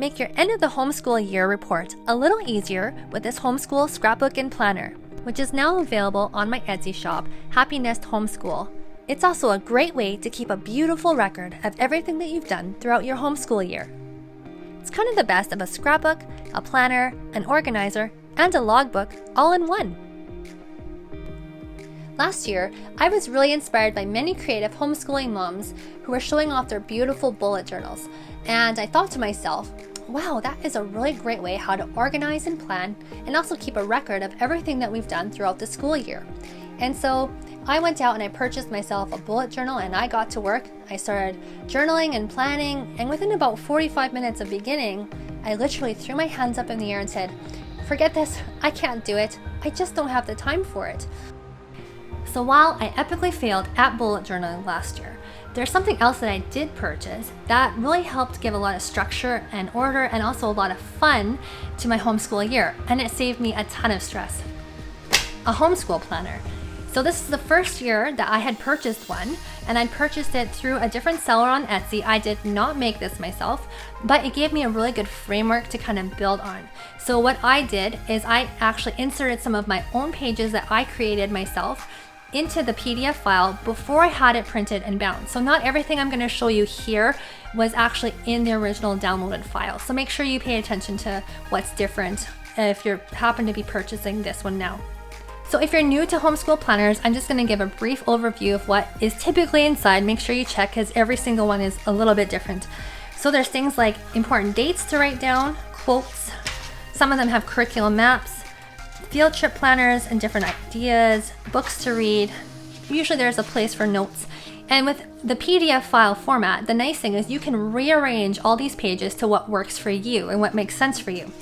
Make your end of the homeschool year report a little easier with this Homeschool Scrapbook and Planner, which is now available on my Etsy shop, Happy Nest Homeschool. It's also a great way to keep a beautiful record of everything that you've done throughout your homeschool year. It's kind of the best of a scrapbook, a planner, an organizer, and a logbook all in one. Last year, I was really inspired by many creative homeschooling moms who were showing off their beautiful bullet journals, and I thought to myself, wow, that is a really great way how to organize and plan and also keep a record of everything that we've done throughout the school year. And so I went out and I purchased myself a bullet journal and I got to work. I started journaling and planning, and within about 45 minutes of beginning, I literally threw my hands up in the air and said, forget this, I can't do it. I just don't have the time for it. So while I epically failed at bullet journaling last year, there's something else that I did purchase that really helped give a lot of structure and order and also a lot of fun to my homeschool year, and it saved me a ton of stress. A homeschool planner. So this is the first year that I had purchased one, and I purchased it through a different seller on Etsy. I did not make this myself, but it gave me a really good framework to kind of build on. So what I did is I actually inserted some of my own pages that I created myself into the PDF file before I had it printed and bound. So not everything I'm going to show you here was actually in the original downloaded file. So make sure you pay attention to what's different if you happen to be purchasing this one now. So if you're new to Homeschool Planners, I'm just going to give a brief overview of what is typically inside. Make sure you check because every single one is a little bit different. So there's things like important dates to write down, quotes. Some of them have curriculum maps, field trip planners and different ideas, books to read. Usually there's a place for notes. And with the PDF file format, the nice thing is you can rearrange all these pages to what works for you and what makes sense for you.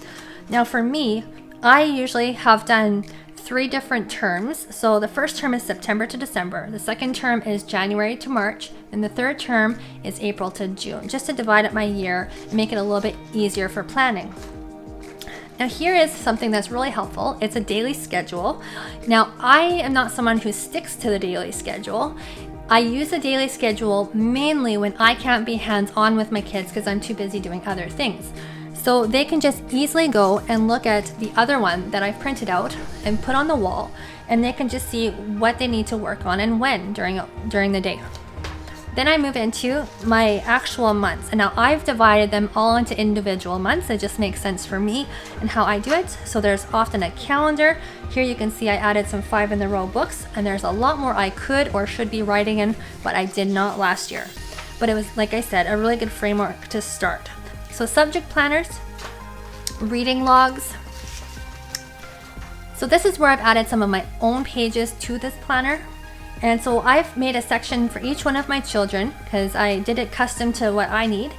Now for me, I usually have done 3 different terms. So the first term is September to December, the second term is January to March, and the third term is April to June, just to divide up my year and make it a little bit easier for planning. Now here is something that's really helpful. It's a daily schedule. Now I am not someone who sticks to the daily schedule. I use the daily schedule mainly when I can't be hands-on with my kids because I'm too busy doing other things. So they can just easily go and look at the other one that I've printed out and put on the wall, and they can just see what they need to work on and when during the day. Then I move into my actual months, and now I've divided them all into individual months. It just makes sense for me and how I do it. So there's often a calendar. Here you can see I added some 5-in-the-row books, and there's a lot more I could or should be writing in, but I did not last year. But it was, like I said, a really good framework to start. So subject planners, reading logs. So this is where I've added some of my own pages to this planner. And so I've made a section for each one of my children because I did it custom to what I need.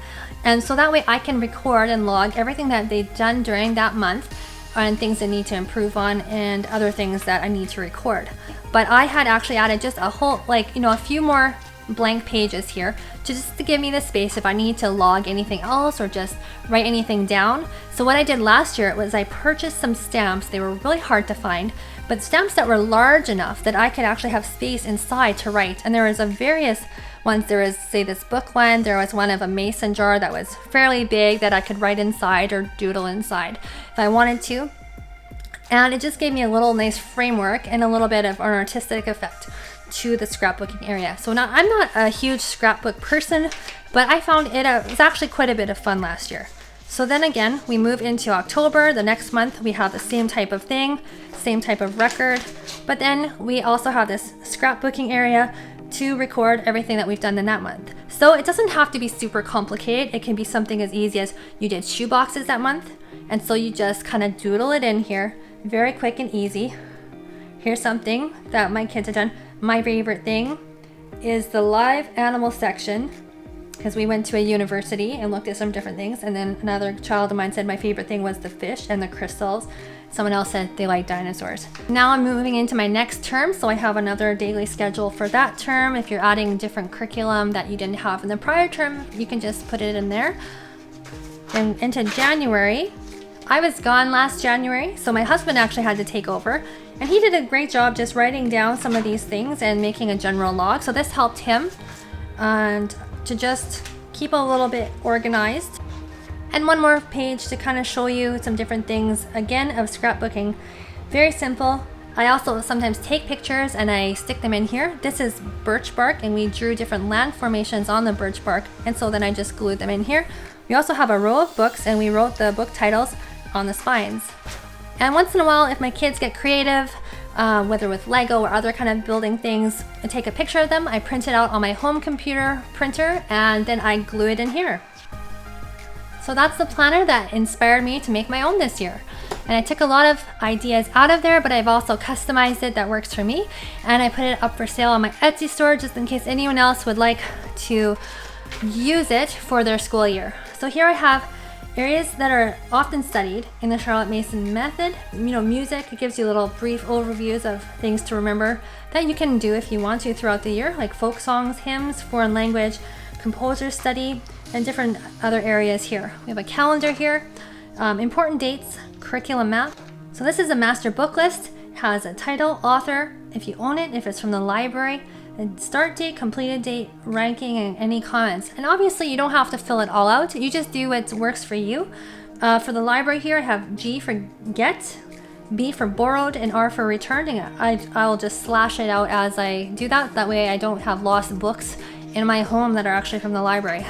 And so that way I can record and log everything that they've done during that month and things they need to improve on and other things that I need to record. But I had actually added just a whole, a few more blank pages here just to give me the space if I need to log anything else or just write anything down. So what I did last year was I purchased some stamps. They were really hard to find, but stamps that were large enough that I could actually have space inside to write. And there was a various ones. There was, say, this book one. There was one of a mason jar that was fairly big that I could write inside or doodle inside if I wanted to. And it just gave me a little nice framework and a little bit of an artistic effect to the scrapbooking area. So now I'm not a huge scrapbook person, but I found it was actually quite a bit of fun last year. So then again, we move into October. The next month we have the same type of thing, same type of record, but then we also have this scrapbooking area to record everything that we've done in that month. So it doesn't have to be super complicated. It can be something as easy as you did shoe boxes that month, and so you just kind of doodle it in here, very quick and easy. Here's something that my kids have done. My favorite thing is the live animal section because we went to a university and looked at some different things, and then another child of mine said my favorite thing was the fish and the crystals. Someone else said they like dinosaurs. Now I'm moving into my next term, so I have another daily schedule for that term. If you're adding different curriculum that you didn't have in the prior term, you can just put it in there. Then into January, I was gone last January, so my husband actually had to take over, and he did a great job just writing down some of these things and making a general log. So this helped him and to just keep a little bit organized. And one more page to kind of show you some different things, again, of scrapbooking. Very simple. I also sometimes take pictures and I stick them in here. This is birch bark, and we drew different land formations on the birch bark, and so then I just glued them in here. We also have a row of books, and we wrote the book titles on the spines. And once in a while, if my kids get creative, whether with Lego or other kind of building things, I take a picture of them, I print it out on my home computer printer, and then I glue it in here. So that's the planner that inspired me to make my own this year. And I took a lot of ideas out of there, but I've also customized it that works for me. And I put it up for sale on my Etsy store just in case anyone else would like to use it for their school year. So here I have areas that are often studied in the Charlotte Mason method. Music, it gives you little brief overviews of things to remember that you can do if you want to throughout the year, like folk songs, hymns, foreign language, composer study, and different other areas here. We have a calendar here, important dates, curriculum map. So this is a master book list. It has a title, author, if you own it, if it's from the library, and start date, completed date, ranking, and any comments. And obviously you don't have to fill it all out. You just do what works for you. For the library here, I have G for get, B for borrowed, and R for returned. And I will just slash it out as I do that. That way I don't have lost books in my home that are actually from the library.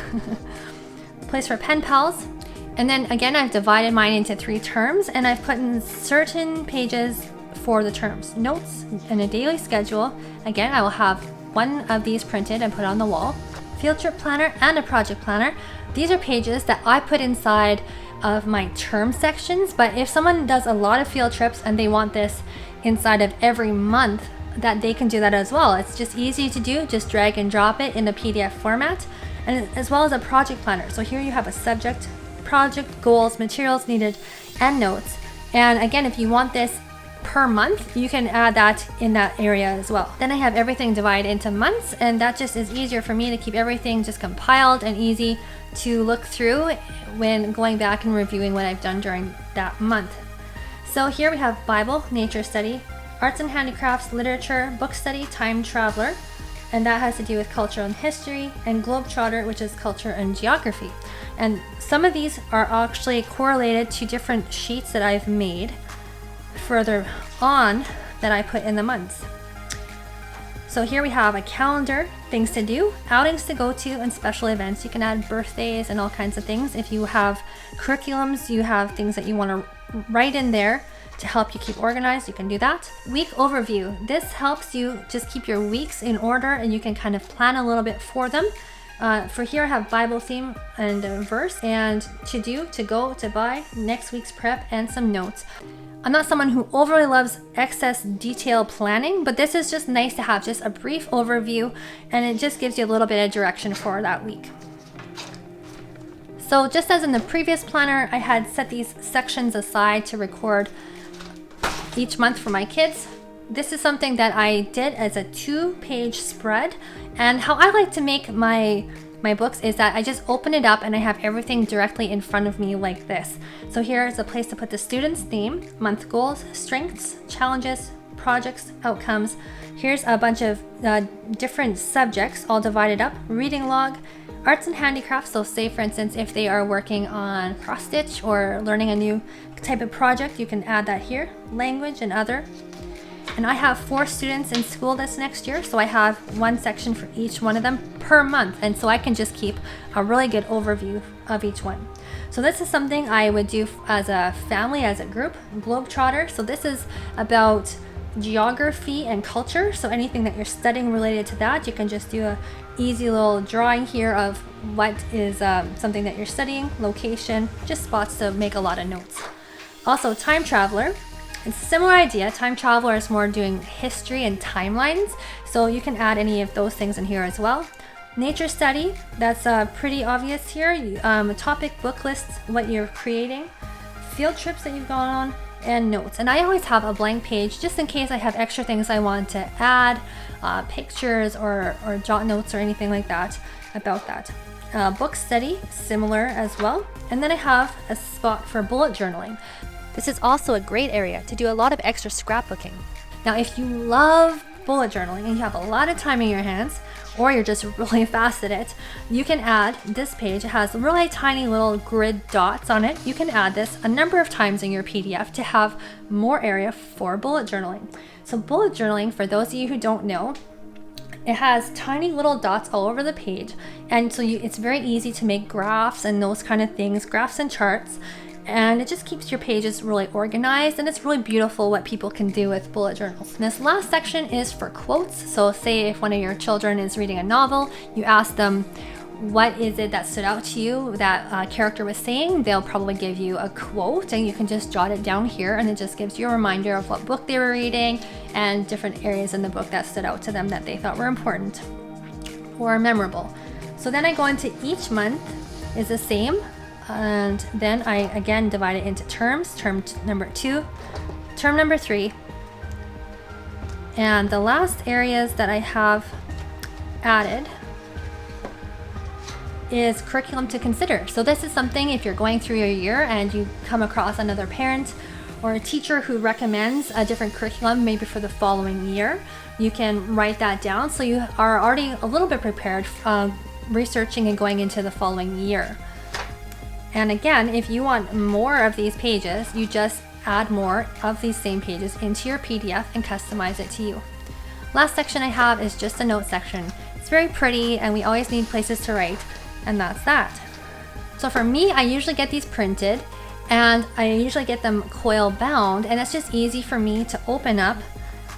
Place for pen pals. And then again, I've divided mine into 3 terms, and I've put in certain pages for the terms. Notes and a daily schedule. Again, I will have one of these printed and put on the wall. Field trip planner and a project planner. These are pages that I put inside of my term sections, but if someone does a lot of field trips and they want this inside of every month, that they can do that as well. It's just easy to do, just drag and drop it in a PDF format, and as well as a project planner. So here you have a subject, project, goals, materials needed, and notes. And again, if you want this per month, you can add that in that area as well. Then I have everything divided into months, and that just is easier for me to keep everything just compiled and easy to look through when going back and reviewing what I've done during that month. So here we have Bible, nature study, arts and handicrafts, literature, book study, time traveler, and that has to do with culture and history, and globetrotter, which is culture and geography. And some of these are actually correlated to different sheets that I've made further on that I put in the months. So here we have a calendar, things to do, outings to go to, and special events. You can add birthdays and all kinds of things. If you have curriculums, you have things that you want to write in there to help you keep organized, you can do that. Week overview. This helps you just keep your weeks in order, and you can kind of plan a little bit for them. For here I have Bible theme and a verse, and to do, to go, to buy, next week's prep, and some notes. I'm not someone who overly loves excess detail planning, but this is just nice to have just a brief overview, and it just gives you a little bit of direction for that week. So just as in the previous planner, I had set these sections aside to record each month for my kids. This is something that I did as a 2-page spread, and how I like to make my books is that I just open it up and I have everything directly in front of me like this. So here is a place to put the student's theme, month goals, strengths, challenges, projects, outcomes. Here's a bunch of different subjects all divided up. Reading log, arts and handicrafts. So say for instance, if they are working on cross stitch or learning a new type of project, you can add that here. Language and other. And I have 4 students in school this next year, so I have one section for each one of them per month, and so I can just keep a really good overview of each one. So this is something I would do as a family, as a group. Globetrotter, so this is about geography and culture, so anything that you're studying related to that, you can just do a easy little drawing here of what is something that you're studying, location, just spots to make a lot of notes. Also, time traveler. It's a similar idea. Time traveler is more doing history and timelines, so you can add any of those things in here as well. Nature study, that's pretty obvious here. A topic, book lists, what you're creating, field trips that you've gone on, and notes. And I always have a blank page just in case I have extra things I want to add, pictures or jot notes or anything like that about that. Book study, similar as well. And then I have a spot for bullet journaling. This is also a great area to do a lot of extra scrapbooking. Now, if you love bullet journaling and you have a lot of time in your hands, or you're just really fast at it, you can add this page. It has really tiny little grid dots on it. You can add this a number of times in your PDF to have more area for bullet journaling. So bullet journaling, for those of you who don't know, it has tiny little dots all over the page, and so it's very easy to make graphs and those kind of things, graphs and charts, and it just keeps your pages really organized, and it's really beautiful what people can do with bullet journals. And this last section is for quotes. So say if one of your children is reading a novel, you ask them, what is it that stood out to you that character was saying? They'll probably give you a quote, and you can just jot it down here, and it just gives you a reminder of what book they were reading and different areas in the book that stood out to them that they thought were important or memorable. So then I go into each month is the same, and then I again divide it into terms, term number 2, term number 3, and the last areas that I have added is curriculum to consider. So this is something, if you're going through your year and you come across another parent or a teacher who recommends a different curriculum maybe for the following year, you can write that down so you are already a little bit prepared researching and going into the following year. And again, if you want more of these pages, you just add more of these same pages into your PDF and customize it to you. Last section I have is just a note section. It's very pretty, and we always need places to write. And that's that. So for me, I usually get these printed, and I usually get them coil bound, and it's just easy for me to open up,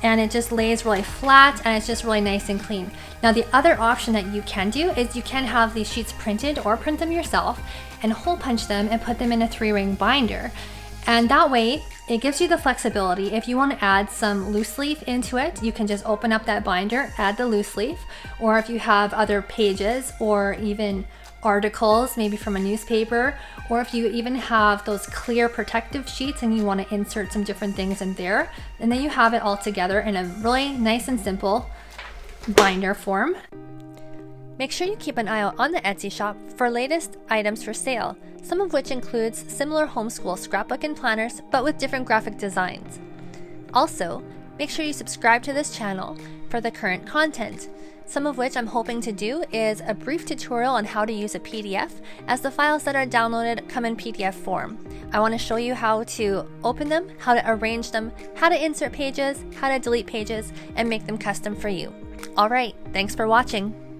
and it just lays really flat, and it's just really nice and clean. Now the other option that you can do is you can have these sheets printed or print them yourself and hole punch them and put them in a 3-ring binder. And that way it gives you the flexibility. If you want to add some loose leaf into it, you can just open up that binder, add the loose leaf, or if you have other pages or even articles, maybe from a newspaper, or if you even have those clear protective sheets and you want to insert some different things in there, and then you have it all together in a really nice and simple binder form. Make sure you keep an eye out on the Etsy shop for latest items for sale, some of which includes similar homeschool scrapbook and planners, but with different graphic designs. Also, make sure you subscribe to this channel for the current content, some of which I'm hoping to do is a brief tutorial on how to use a PDF, as the files that are downloaded come in PDF form. I want to show you how to open them, how to arrange them, how to insert pages, how to delete pages, and make them custom for you. Alright, thanks for watching.